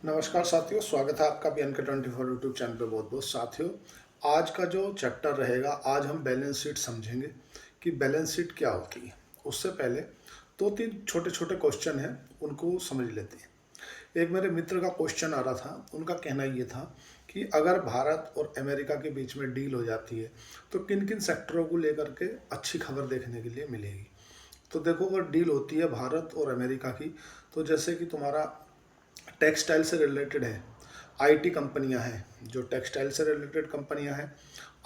नमस्कार साथियों, स्वागत है आपका बी एन के 24 यूट्यूब चैनल पे। बहुत बहुत साथियों, आज का जो चैप्टर रहेगा, आज हम बैलेंस शीट समझेंगे कि बैलेंस शीट क्या होती है। उससे पहले दो तीन छोटे छोटे क्वेश्चन हैं, उनको समझ लेते हैं। एक मेरे मित्र का क्वेश्चन आ रहा था, उनका कहना ये था कि अगर भारत और अमेरिका के बीच में डील हो जाती है तो किन किन सेक्टरों को लेकर के अच्छी खबर देखने के लिए मिलेगी। तो देखो, अगर डील होती है भारत और अमेरिका की, तो जैसे कि तुम्हारा टेक्सटाइल से रिलेटेड है, आईटी कंपनियां हैं, जो टेक्सटाइल से रिलेटेड कंपनियां हैं,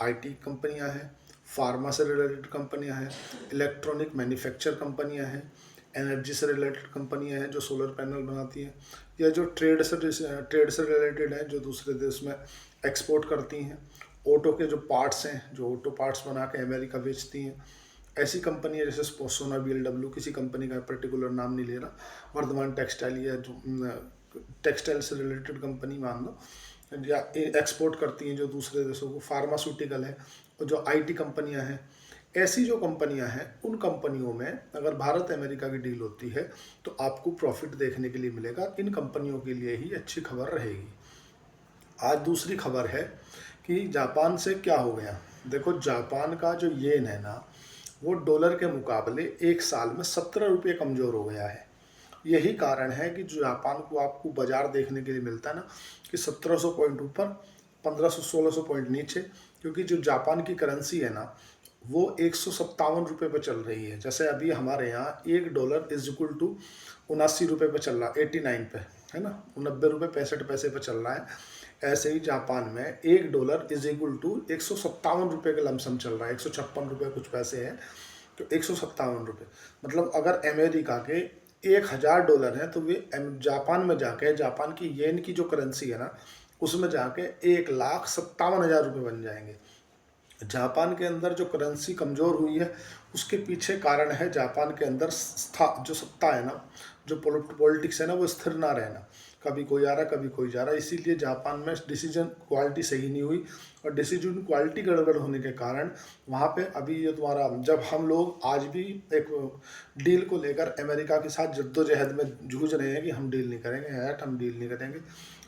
आईटी कंपनियां हैं, फार्मा से रिलेटेड कंपनियां हैं, इलेक्ट्रॉनिक मैन्युफैक्चर कंपनियां हैं, एनर्जी से रिलेटेड कंपनियां हैं जो सोलर पैनल बनाती हैं, या जो ट्रेड से रिलेटेड है, जो दूसरे देश में एक्सपोर्ट करती हैं, ऑटो के जो पार्ट्स हैं, जो ऑटो पार्ट्स बना के अमेरिका बेचती हैं। ऐसी कंपनी है जैसे स्पोसोना, बीएलडब्ल्यू, किसी कंपनी का पर्टिकुलर नाम नहीं ले रहा, वर्धमान टेक्सटाइल, या जो टेक्सटाइल से रिलेटेड कंपनी मान लो, या एक्सपोर्ट करती हैं जो दूसरे देशों को। फार्मास्यूटिकल है, और जो आईटी कंपनियां हैं, ऐसी जो कंपनियां हैं, उन कंपनियों में अगर भारत अमेरिका की डील होती है तो आपको प्रॉफिट देखने के लिए मिलेगा। इन कंपनियों के लिए ही अच्छी खबर रहेगी। आज दूसरी खबर है कि जापान से क्या हो गया। देखो, जापान का जो येन है ना, वो डॉलर के मुकाबले एक साल में 17 रुपये कमज़ोर हो गया है। यही कारण है कि जो जापान को आपको बाजार देखने के लिए मिलता है ना, कि 1700 पॉइंट ऊपर, 1500-1600 पॉइंट नीचे, क्योंकि जो जापान की करेंसी है ना, वो 157 रुपये पर चल रही है। जैसे अभी हमारे यहाँ $1 इज इक्वल टू 79 रुपये पर चल रहा, 89 पे है ना, 90 रुपये 65 पैसे पर चल रहा है। ऐसे ही जापान में $1 इज इक्वल टू 157 रुपये के लमसम चल रहा है, 156 रुपये कुछ पैसे हैं, तो 157 रुपये। मतलब अगर अमेरिका के $1000 हैं, तो वे जापान में जाके, जापान की येन की जो करेंसी है ना, उसमें जाके 1,57,000 रुपये बन जाएंगे। जापान के अंदर जो करेंसी कमज़ोर हुई है, उसके पीछे कारण है जापान के अंदर जो सत्ता है ना, जो पॉलिटिक्स है ना, वो स्थिर ना रहना। कभी कोई आ रहा, कभी कोई जा रहा। इसीलिए जापान में डिसीजन क्वालिटी सही नहीं हुई, और डिसीजन क्वालिटी गड़बड़ होने के कारण वहाँ पे अभी ये तुम्हारा, जब हम लोग आज भी एक डील को लेकर अमेरिका के साथ जद्दोजहद में जूझ रहे हैं कि हम डील नहीं करेंगे, हम डील नहीं करेंगे,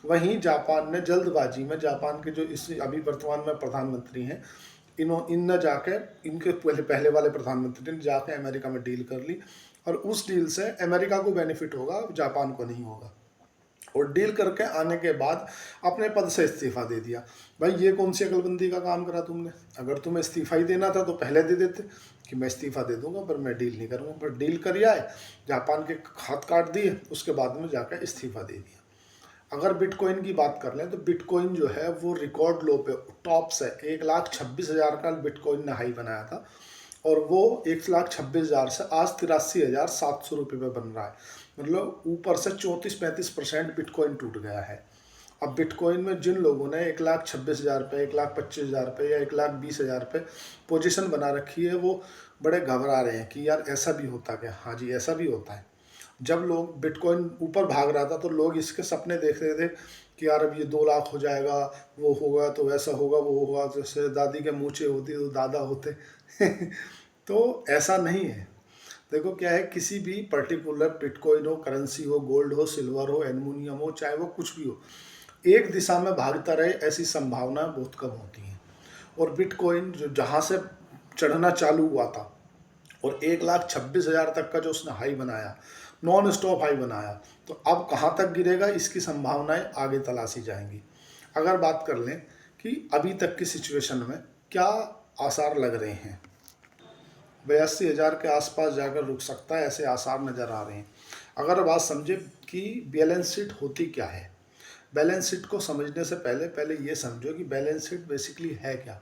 वहीं जापान ने जल्दबाजी में, जापान के जो इस अभी वर्तमान में प्रधानमंत्री हैं, इन न जाके, इनके पहले वाले प्रधानमंत्री ने जाके अमेरिका में डील कर ली, और उस डील से अमेरिका को बेनिफिट होगा, जापान को नहीं होगा। और डील करके आने के बाद अपने पद से इस्तीफा दे दिया। भाई, ये कौन सी अकलबंदी का काम करा तुमने? अगर तुम्हें इस्तीफा ही देना था तो पहले दे देते कि मैं इस्तीफा दे दूंगा, पर मैं डील नहीं करूंगा। पर डील कर आए, जापान के हाथ काट दिए, उसके बाद में जाकर इस्तीफा दे दिया। अगर बिटकॉइन की बात कर लें तो बिटकॉइन जो है वो रिकॉर्ड लो पे टॉप से 1,26,000 का बिटकॉइन ने हाई बनाया था, और वो 1,26,000 से आज 83,700 रुपये पे बन रहा है। मतलब ऊपर से 34-35% बिटकॉइन टूट गया है। अब बिटकॉइन में जिन लोगों ने 1,26,000 पे, 1,25,000 पे, या 1,20,000 पे पोजीशन बना रखी है, वो बड़े घबरा रहे हैं कि यार ऐसा भी होता क्या। हाँ जी, ऐसा भी होता है। जब लोग बिटकॉइन ऊपर भाग रहा था तो लोग इसके सपने देख रहे थे कि यार अब ये 2 लाख हो जाएगा, वो होगा तो वैसा होगा, वो होगा, जैसे दादी के मूछे होती तो दादा होते। तो ऐसा नहीं है। देखो क्या है, किसी भी पर्टिकुलर बिटकॉइन हो, करेंसी हो, गोल्ड हो, सिल्वर हो, एल्युमिनियम हो, चाहे वो कुछ भी हो, एक दिशा में भागता रहे, ऐसी संभावना बहुत कम होती है। और बिटकॉइन जो जहाँ से चढ़ना चालू हुआ था, और 1,26,000 तक का जो उसने हाई बनाया, नॉन स्टॉप हाई बनाया, तो अब कहाँ तक गिरेगा, इसकी संभावनाएं आगे तलाशी जाएंगी। अगर बात कर लें कि अभी तक की सिचुएशन में क्या आसार लग रहे हैं, 82,000 के आसपास जाकर रुक सकता है, ऐसे आसार नज़र आ रहे हैं। अगर बात समझे कि बैलेंस शीट होती क्या है, बैलेंस शीट को समझने से पहले पहले ये समझो कि बैलेंस शीट बेसिकली है क्या।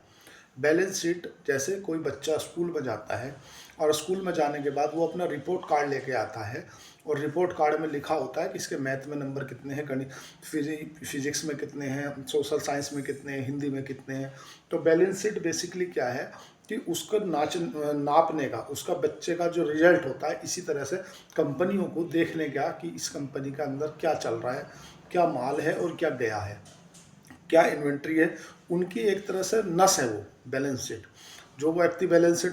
बैलेंस शीट, जैसे कोई बच्चा स्कूल में जाता है, और स्कूल में जाने के बाद वो अपना रिपोर्ट कार्ड लेके आता है, और रिपोर्ट कार्ड में लिखा होता है कि इसके मैथ में नंबर कितने हैं, गणित फिजिक्स में कितने हैं, सोशल साइंस में कितने हैं, हिंदी में कितने हैं। तो बैलेंस शीट बेसिकली क्या है कि उसको नापने का, उसका बच्चे का जो रिजल्ट होता है, इसी तरह से कंपनियों को देखने का कि इस कंपनी के अंदर क्या चल रहा है, क्या माल है और क्या गया है, क्या इन्वेंट्री है, उनकी एक तरह से नस है वो बैलेंस शीट। जो व्यक्ति बैलेंस शीट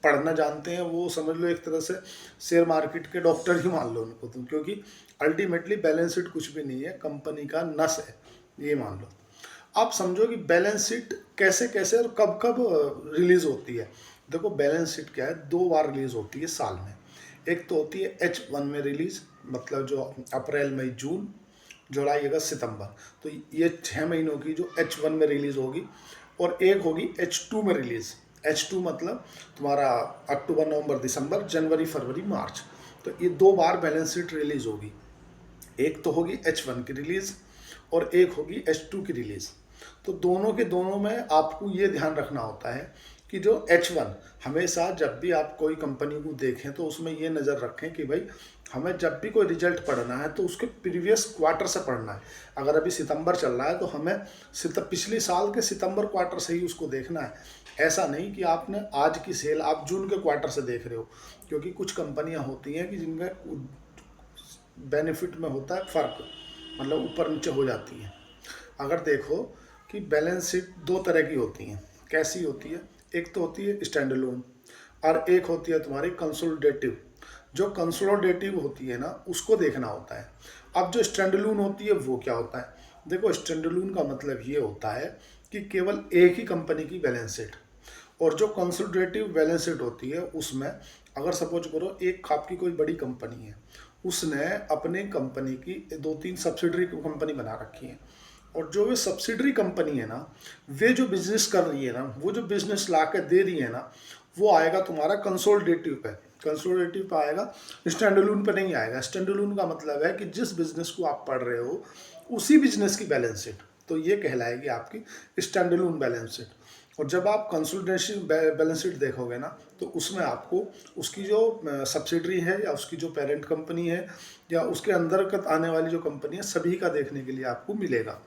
पढ़ना जानते हैं वो समझ लो एक तरह से शेयर मार्केट के डॉक्टर ही मान लो उनको तुम, क्योंकि अल्टीमेटली बैलेंस शीट कुछ भी नहीं है, कंपनी का नस है, ये मान लो। आप समझो कि बैलेंस शीट कैसे कैसे और कब कब रिलीज होती है। देखो बैलेंस शीट क्या है, 2 बार रिलीज होती है साल में। एक तो होती है H1 में रिलीज, मतलब जो अप्रैल मई जून जुलाई अगस्त सितंबर, तो ये 6 महीनों की जो H1 में रिलीज होगी। और एक होगी H2 में रिलीज। H2 मतलब तुम्हारा अक्टूबर नवंबर दिसंबर जनवरी फरवरी मार्च, तो ये 2 बार बैलेंस शीट रिलीज होगी। एक तो होगी H1 की रिलीज और एक होगी H2 की रिलीज। तो दोनों के दोनों में आपको ये ध्यान रखना होता है कि जो H1, हमेशा जब भी आप कोई कंपनी को देखें तो उसमें ये नज़र रखें कि भाई हमें जब भी कोई रिजल्ट पढ़ना है तो उसके प्रीवियस क्वार्टर से पढ़ना है। अगर अभी सितंबर चल रहा है तो हमें पिछले साल के सितंबर क्वार्टर से ही उसको देखना है। ऐसा नहीं कि आपने आज की सेल आप जून के क्वार्टर से देख रहे हो, क्योंकि कुछ कंपनियां होती हैं कि जिनका बेनिफिट में होता है फ़र्क, मतलब ऊपर नीचे हो जाती है। अगर देखो कि बैलेंस शीट 2 तरह की होती हैं। कैसी होती है, एक तो होती है स्टैंड अलोन और एक होती है तुम्हारी कंसोलिडेटिव। जो कंसोलिडेटिव होती है ना उसको देखना होता है। अब जो स्टैंड अलोन होती है वो क्या होता है, देखो स्टैंड अलोन का मतलब ये होता है कि केवल एक ही कंपनी की बैलेंस शीट। और जो कंसोलिडेटिव बैलेंस शीट होती है उसमें अगर सपोज करो एक आपकी कोई बड़ी कंपनी है, उसने अपने कंपनी की 2-3 सब्सिडरी कंपनी बना रखी है, और जो वे सब्सिडरी कंपनी है ना, वे जो बिजनेस कर रही है ना, वो जो बिजनेस ला के दे रही है ना, वो आएगा तुम्हारा कंसोलिडेटिव पे। कंसोलिडेटिव पे आएगा, स्टैंडअलोन पे नहीं आएगा। स्टैंडअलोन का मतलब है कि जिस बिजनेस को आप पढ़ रहे हो उसी बिजनेस की बैलेंस शीट, तो ये कहलाएगी आपकी स्टैंडअलोन बैलेंस शीट। और जब आप कंसोलिडेशन बैलेंस शीट देखोगे ना तो उसमें आपको उसकी जो सब्सिडरी है या उसकी जो पेरेंट कंपनी है या उसके अंतर्गत आने वाली जो कंपनी है सभी का देखने के लिए आपको मिलेगा।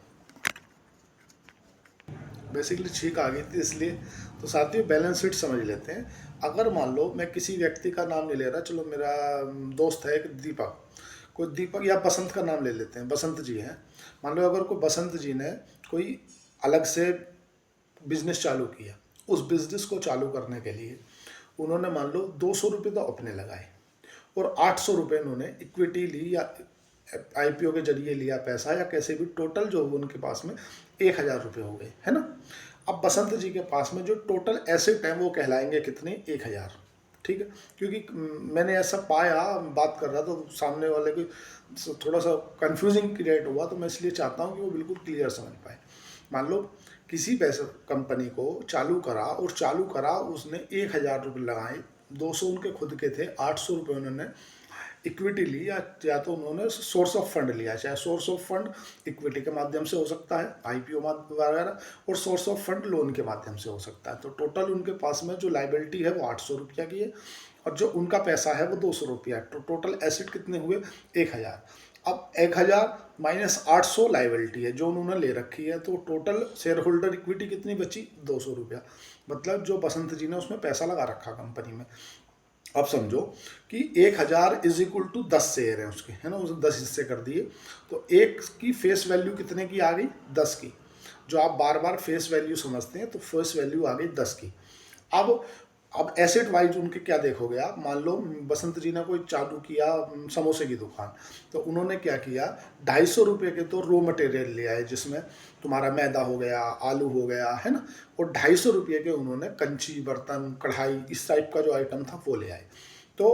बेसिकली छींक आ गई थी इसलिए। तो साथियों बैलेंस शीट समझ लेते हैं। अगर मान लो मैं किसी व्यक्ति का नाम नहीं ले रहा, चलो मेरा दोस्त है एक दीपक, कोई दीपक या बसंत का नाम ले लेते हैं, बसंत जी हैं। मान लो अगर कोई बसंत जी ने कोई अलग से बिजनेस चालू किया, उस बिजनेस को चालू करने के लिए उन्होंने मान लो 200 रुपये तो अपने लगाए और 800 रुपये उन्होंने इक्विटी ली या आईपीओ के जरिए लिया पैसा, या कैसे भी टोटल जो उनके पास में 1000 रुपये हो गए, है ना। अब बसंत जी के पास में जो टोटल एसेट है वो कहलाएंगे कितने, 1000। ठीक है, क्योंकि मैंने ऐसा पाया, बात कर रहा था तो सामने वाले को थोड़ा सा कंफ्यूजिंग क्रिएट हुआ, तो मैं इसलिए चाहता हूँ कि वो बिल्कुल क्लियर समझ पाए। मान लो किसी पैसे कंपनी को चालू करा और चालू करा उसने 1000 रुपये लगाए, 200 उनके खुद के थे, 800 रुपये उन्होंने इक्विटी ली या तो उन्होंने सोर्स ऑफ फंड लिया। चाहे सोर्स ऑफ फंड इक्विटी के माध्यम से हो सकता है, आईपीओ वगैरह, और सोर्स ऑफ फंड लोन के माध्यम से हो सकता है। तो टोटल उनके पास में जो लाइबिलिटी है वो 800 रुपया की है और जो उनका पैसा है वो 200 रुपया है। तो टोटल एसेट कितने हुए, 1000। अब 1000 माइनस 800 लाइबिलिटी है जो उन्होंने ले रखी है, तो टोटल शेयर होल्डर इक्विटी कितनी बची, 200 रुपया। मतलब जो बसंत जी ने उसमें पैसा लगा रखा कंपनी में। अब समझो कि 1000 इज इक्वल टू 10 शेयर है उसके, है ना, उसने 10 हिस्से कर दिए, तो एक की फेस वैल्यू कितने की आ गई, 10 की। जो आप बार बार फेस वैल्यू समझते हैं तो फेस वैल्यू आ गई 10 की। अब अब एसेट वाइज उनके क्या देखोगे आप, मान लो बसंत जी ने कोई चालू किया समोसे की दुकान, तो उन्होंने क्या किया, 250 रुपये के तो रॉ मटेरियल ले आए, जिसमें तुम्हारा मैदा हो गया, आलू हो गया, है ना, और 250 रुपये के उन्होंने कंची बर्तन कढ़ाई इस टाइप का जो आइटम था वो ले आए। तो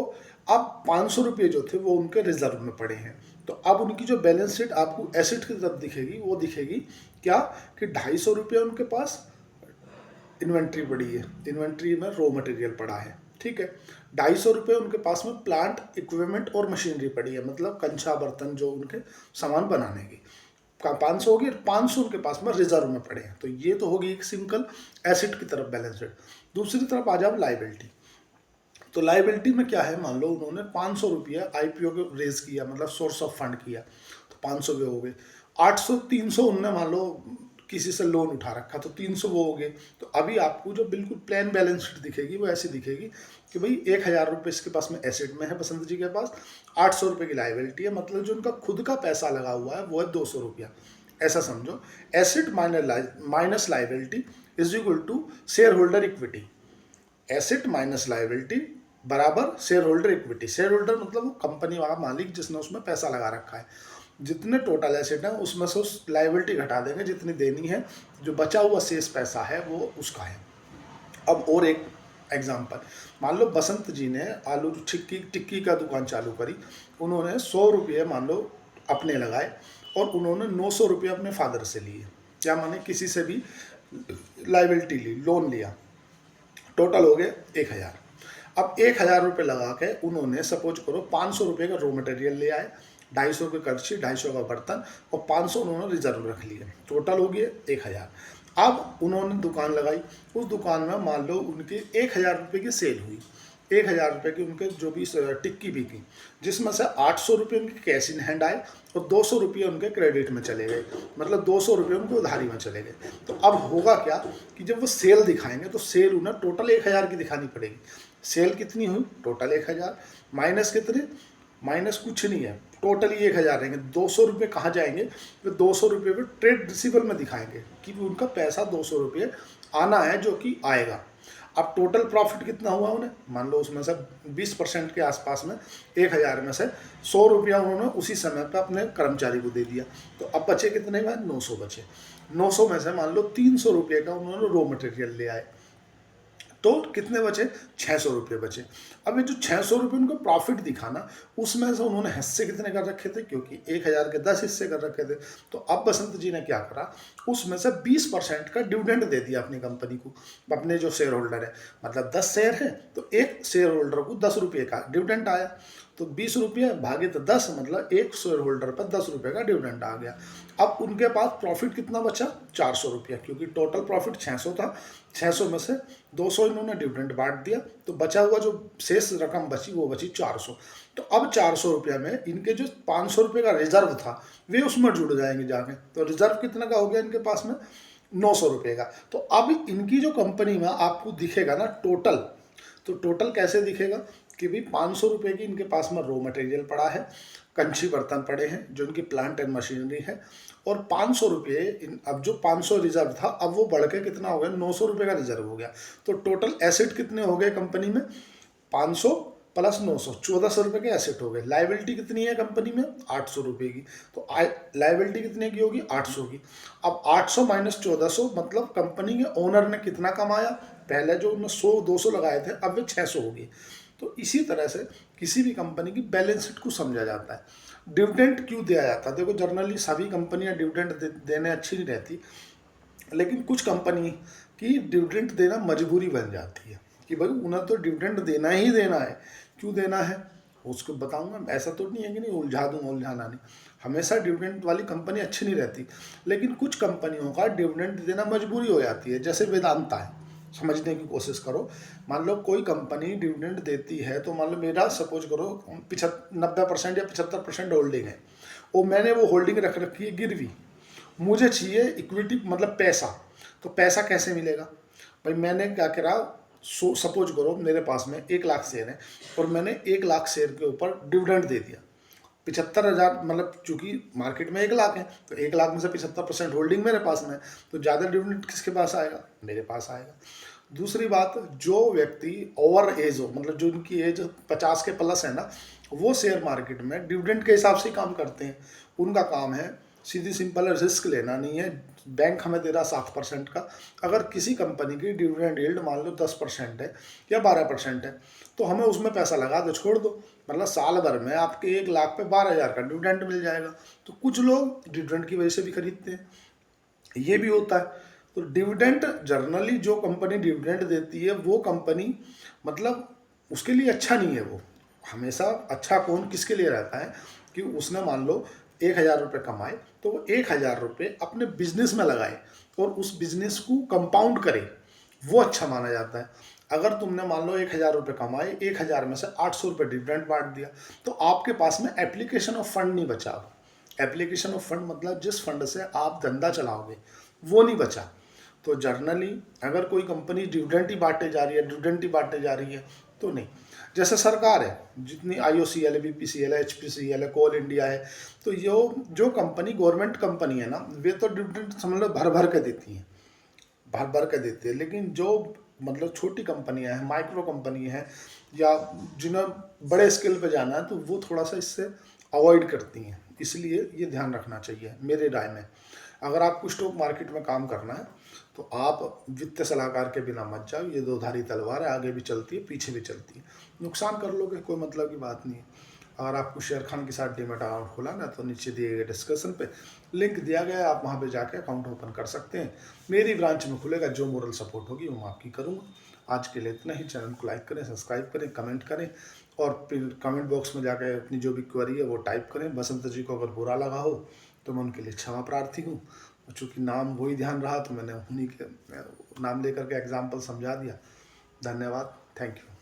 अब 500 रुपये जो थे वो उनके रिजर्व में पड़े हैं। तो अब उनकी जो बैलेंस शीट आपको एसेट की तरफ दिखेगी, वो दिखेगी क्या कि 250 रुपये उनके पास इन्वेंट्री पड़ी है, इन्वेंट्री में रॉ मटेरियल पड़ा है, ठीक है। 250 रुपये उनके पास में प्लांट इक्विपमेंट और मशीनरी पड़ी है, मतलब कंचा बर्तन जो उनके सामान बनाने की, 500 होगी, 500 उनके पास में रिजर्व में पड़े हैं। तो ये तो होगी एक सिंपल एसेट की तरफ बैलेंस शीट। दूसरी तरफ आ जाओ लाइबिलिटी। तो लाइबिलिटी में क्या है, मान लो उन्होंने 500 रुपया आईपीओ को रेज किया, मतलब सोर्स ऑफ फंड किया, तो 500 के हो गए। 800 300 उनने मान लो किसी से लोन उठा रखा, तो 300 वो हो गए। तो अभी आपको जो बिल्कुल प्लेन बैलेंस शीट दिखेगी वो ऐसी दिखेगी कि भाई 1000 रुपये इसके पास में एसेट में है बसंत जी के पास, 800 रुपये की लाइबिलिटी है, मतलब जो उनका खुद का पैसा लगा हुआ है वो है 200 रुपया। ऐसा समझो, asset minus liability is equal to share holder equity. Asset minus liability बराबर share holder equity. Share holder मतलब वो कंपनी वाला मालिक जिसने उसमें पैसा लगा रखा है। जितने टोटल एसेट हैं उसमें से उस लायबिलिटी घटा देंगे जितनी देनी है, जो बचा हुआ शेष पैसा है वो उसका है। अब और एक एग्जाम्पल, मान लो बसंत जी ने आलू टिक्की टिक्की का दुकान चालू करी। उन्होंने 100 रुपये मान लो अपने लगाए और उन्होंने 900 रुपये अपने फादर से लिए, क्या माने किसी से भी लाइबिलिटी ली, लोन लिया, टोटल हो गए 1000। अब 1000 रुपये लगा के उन्होंने सपोज करो 500 रुपये का रॉ मटेरियल ले आए, 250 की कड़छी, 250 का बर्तन और 500 उन्होंने रिजर्व रख लिए, टोटल हो गए 1000। अब उन्होंने दुकान लगाई, उस दुकान में मान लो उनके 1000 रुपये की सेल हुई, 1000 रुपये की उनके जो भी टिक्की बिकी, जिसमें से 800 रुपये उनके कैश इन हैंड आए और 200 रुपये उनके क्रेडिट में चले गए, मतलब 200 रुपये उनको उधारी में चले गए। तो अब होगा क्या कि जब वो सेल दिखाएंगे तो सेल उन्हें टोटल 1000 की दिखानी पड़ेगी। सेल कितनी हुई? टोटल 1000 माइनस कितने? माइनस कुछ नहीं है, टोटल ही 1000 रहेंगे। 200 रुपये कहाँ जाएंगे? तो 200 रुपये पे ट्रेड रिसीवेबल में दिखाएंगे कि उनका पैसा 200 रुपये आना है जो कि आएगा। अब टोटल प्रॉफिट कितना हुआ उन्हें? मान लो उसमें से 20% के आसपास में 1000 में से 100 रुपया उन्होंने उसी समय पर अपने कर्मचारी को दे दिया, तो अब बचे कितने में? 900 बचे। 900 में से मान लो 300 रुपये का उन्होंने रॉ मटेरियल ले आए, तो कितने बचे? 600 रुपये बचे। अब ये जो 600 रुपये उनको प्रॉफिट दिखाना, उसमें से उन्होंने हिस्से कितने कर रखे थे? क्योंकि 1000 के 10 हिस्से कर रखे थे। तो अब बसंत जी ने क्या करा, उसमें से 20% का डिविडेंड दे दिया अपनी कंपनी को। अपने जो शेयर होल्डर है, मतलब 10 शेयर है तो एक शेयर होल्डर को 10 रुपये का डिविडेंड आया, तो 20 रुपये भागे तो 10, मतलब एक शेयर होल्डर पर 10 रुपये का डिविडेंड आ गया। अब उनके पास प्रॉफिट कितना बचा? 400 रुपया, क्योंकि टोटल प्रॉफिट 600 था। 600 में से 200 इन्होंने डिविडेंड बांट दिया, तो बचा हुआ जो शेष रकम बची वो बची 400। तो अब 400 रुपया में इनके जो 500 रुपये का रिजर्व था वे उसमें जुड़ जाएंगे जाके, तो रिजर्व कितना का हो गया इनके पास में? 900 रुपये का। तो अब इनकी जो कंपनी में आपको दिखेगा ना टोटल, तो टोटल कैसे दिखेगा कि भाई 500 रुपये की इनके पास में रॉ मटेरियल पड़ा है, कंची बर्तन पड़े हैं जो इनकी प्लांट एंड मशीनरी है, और 500 रुपये अब जो 500 रिजर्व था अब वो बढ़ के कितना हो गया? 900 रुपये का रिजर्व हो गया। तो टोटल एसेट कितने हो गए कंपनी में? 500 प्लस 900, 1400 रुपये के एसेट हो गए। लाइबिलिटी कितनी है कंपनी में? 800 रुपये की। तो लाइबिलिटी कितने की होगी? 800 की। अब 800 माइनस 1400 मतलब कंपनी के ओनर ने कितना कमाया? पहले जो 100 200 लगाए थे अब वे 600 हो गए। तो इसी तरह से किसी भी कंपनी की बैलेंस शीट को समझा जाता है। डिविडेंड क्यों दिया जाता है? देखो जनरली सभी कंपनियां डिविडेंड देने अच्छी नहीं रहती, लेकिन कुछ कंपनी की डिविडेंड देना मजबूरी बन जाती है कि भाई उन्हें तो डिविडेंड देना ही देना है। क्यों देना है उसको बताऊंगा, ऐसा तो नहीं है कि नहीं उलझा दूंगा, उलझाना नहीं। हमेशा डिविडेंड वाली कंपनी अच्छी नहीं रहती, लेकिन कुछ कंपनियों का डिविडेंड देना मजबूरी हो जाती है। जैसे वेदांता है, समझने की कोशिश करो। मान लो कोई कंपनी डिविडेंड देती है, तो मान लो मेरा सपोज करो 90% या 75% होल्डिंग है, और मैंने वो होल्डिंग रख रखी है गिरवी, मुझे चाहिए इक्विटी मतलब पैसा। तो पैसा कैसे मिलेगा भाई? मैंने क्या करा, सपोज करो मेरे पास में 1 लाख शेयर है और मैंने 1 लाख शेयर के ऊपर डिविडेंड दे दिया 75,000, मतलब चूंकि मार्केट में 1 लाख है तो 1 लाख में से 75% होल्डिंग मेरे पास में है, तो ज़्यादा डिविडेंड किसके पास आएगा? मेरे पास आएगा। दूसरी बात, जो व्यक्ति ओवर एज हो, मतलब जो उनकी एज 50 के प्लस है ना, वो शेयर मार्केट में डिविडेंड के हिसाब से काम करते हैं। उनका काम है सीधी सिंपल, रिस्क लेना नहीं है। बैंक हमें दे रहा 7% का, अगर किसी कंपनी की डिविडेंड यील्ड मान लो 10% है या 12% है, तो हमें उसमें पैसा लगा दो, छोड़ दो, मतलब साल भर में आपके 1 लाख पे 12,000 का डिविडेंड मिल जाएगा। तो कुछ लोग डिविडेंड की वजह से भी खरीदते हैं, ये भी होता है। तो डिविडेंड जनरली जो कंपनी डिविडेंड देती है वो कंपनी मतलब उसके लिए अच्छा नहीं है। वो हमेशा अच्छा कौन किसके लिए रहता है कि उसने मान लो 1,000 रुपये कमाए, तो वो 1,000 रुपये अपने बिजनेस में लगाए और उस बिजनेस को कंपाउंड करे, वो अच्छा माना जाता है। अगर तुमने मान लो 1,000 रुपये कमाए, 1,000 में से 800 रुपये डिविडेंड बांट दिया, तो आपके पास में एप्लीकेशन ऑफ फंड नहीं बचा। एप्लीकेशन ऑफ फंड मतलब जिस फंड से आप धंधा चलाओगे वो नहीं बचा। तो जर्नली अगर कोई कंपनी डिविडेंड ही बांटे जा रही है, डिविडेंड ही बांटे जा रही है, तो नहीं। जैसे सरकार है, जितनी IOCL है, BPCL है, HPCL है, कोल इंडिया है, तो जो कंपनी गवर्नमेंट कंपनी है ना, वे तो डिविडेंड समझ लो भर भर के देती हैं, भर भर के देती है। लेकिन जो मतलब छोटी कंपनियां हैं, माइक्रो कंपनी हैं, या जिन्हें बड़े स्केल पे जाना है, तो वो थोड़ा सा इससे अवॉइड करती हैं। इसलिए ये ध्यान रखना चाहिए मेरे राय में। अगर आपको स्टॉक मार्केट में काम करना है तो आप वित्तीय सलाहकार के बिना मत जाओ। ये दो धारी तलवार है, आगे भी चलती है पीछे भी चलती है। नुकसान कर लोगे, कोई मतलब की बात नहीं है। अगर आपको शेयर खान के साथ डीमैट अकाउंट खोलाना है तो नीचे दिए गए डिस्क्रिप्शन पे लिंक दिया गया है, आप वहाँ पे जाके अकाउंट ओपन कर सकते हैं। मेरी ब्रांच में खुलेगा, जो मोरल सपोर्ट होगी वो मैं आपकी करूँगा। आज के लिए इतना ही। चैनल को लाइक करें, सब्सक्राइब करें, कमेंट करें, और फिर कमेंट बॉक्स में जाकर अपनी जो भी क्वेरी है वो टाइप करें। बसंत जी को अगर बुरा लगा हो तो मैं उनके लिए क्षमा प्रार्थी हूँ। चूँकि नाम वही ध्यान रहा तो मैंने उन्हीं के नाम लेकर के एग्जाम्पल समझा दिया। धन्यवाद, थैंक यू।